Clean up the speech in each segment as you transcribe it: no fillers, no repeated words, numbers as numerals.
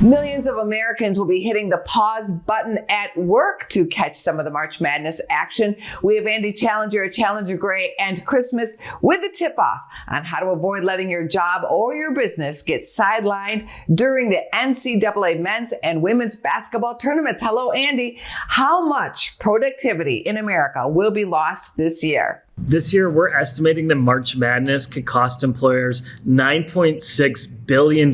Millions of Americans will be hitting the pause button at work to catch some of the March Madness action. We have Andy Challenger at Challenger Gray and Christmas with the tip-off on how to avoid letting your job or your business get sidelined during the NCAA men's and women's basketball tournaments. Hello, Andy. How much productivity in America will be lost this year? This year, we're estimating that March Madness could cost employers $9.6 billion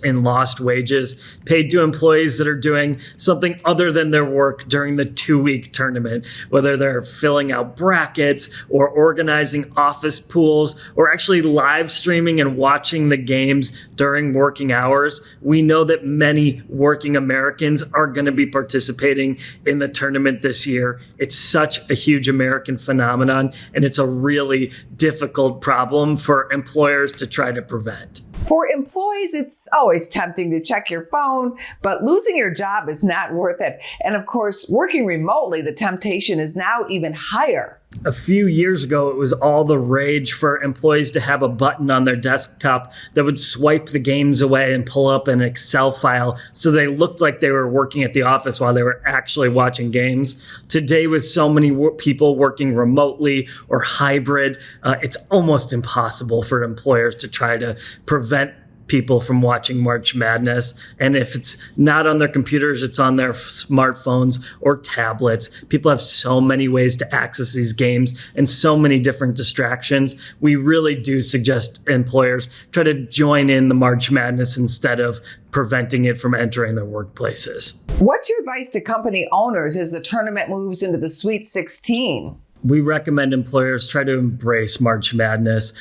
in lost wages paid to employees that are doing something other than their work during the 2-week tournament, whether they're filling out brackets or organizing office pools or actually live streaming and watching the games during working hours. We know that many working Americans are going to be participating in the tournament this year. It's such a huge American phenomenon, and it's a really difficult problem for employers to try to prevent. For employees, it's always tempting to check your phone, but losing your job is not worth it. And of course, working remotely, the temptation is now even higher. A few years ago, it was all the rage for employees to have a button on their desktop that would swipe the games away and pull up an Excel file so they looked like they were working at the office while they were actually watching games. Today, with so many people working remotely or hybrid, it's almost impossible for employers to try to prevent people from watching March Madness. And if it's not on their computers, it's on their smartphones or tablets. People have so many ways to access these games and so many different distractions. We really do suggest employers try to join in the March Madness instead of preventing it from entering their workplaces. What's your advice to company owners as the tournament moves into the Sweet 16? We recommend employers try to embrace March Madness,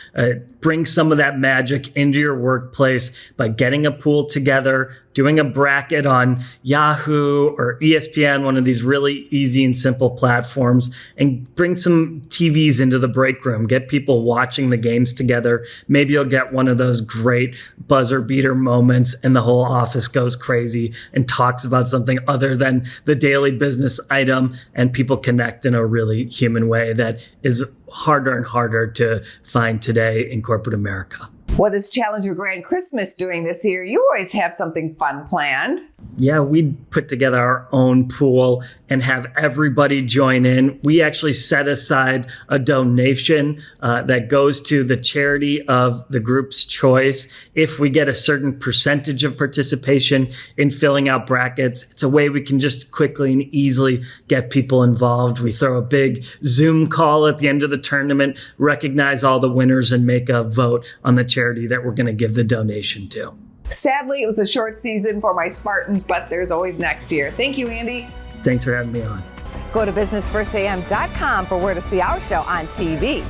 bring some of that magic into your workplace by getting a pool together, doing a bracket on Yahoo or ESPN, one of these really easy and simple platforms, and bring some TVs into the break room. Get people watching the games together. Maybe you'll get one of those great buzzer beater moments and the whole office goes crazy and talks about something other than the daily business item, and people connect in a really human way that is harder and harder to find today in corporate America. What is Challenger Grand Christmas doing this year? You always have something fun planned. Yeah, we put together our own pool and have everybody join in. We actually set aside a donation that goes to the charity of the group's choice. If we get a certain percentage of participation in filling out brackets, it's a way we can just quickly and easily get people involved. We throw a big Zoom call at the end of the tournament, recognize all the winners, and make a vote on the charity that we're going to give the donation to. Sadly, it was a short season for my Spartans, but there's always next year. Thank you, Andy. Thanks for having me on. Go to businessfirstam.com for where to see our show on TV.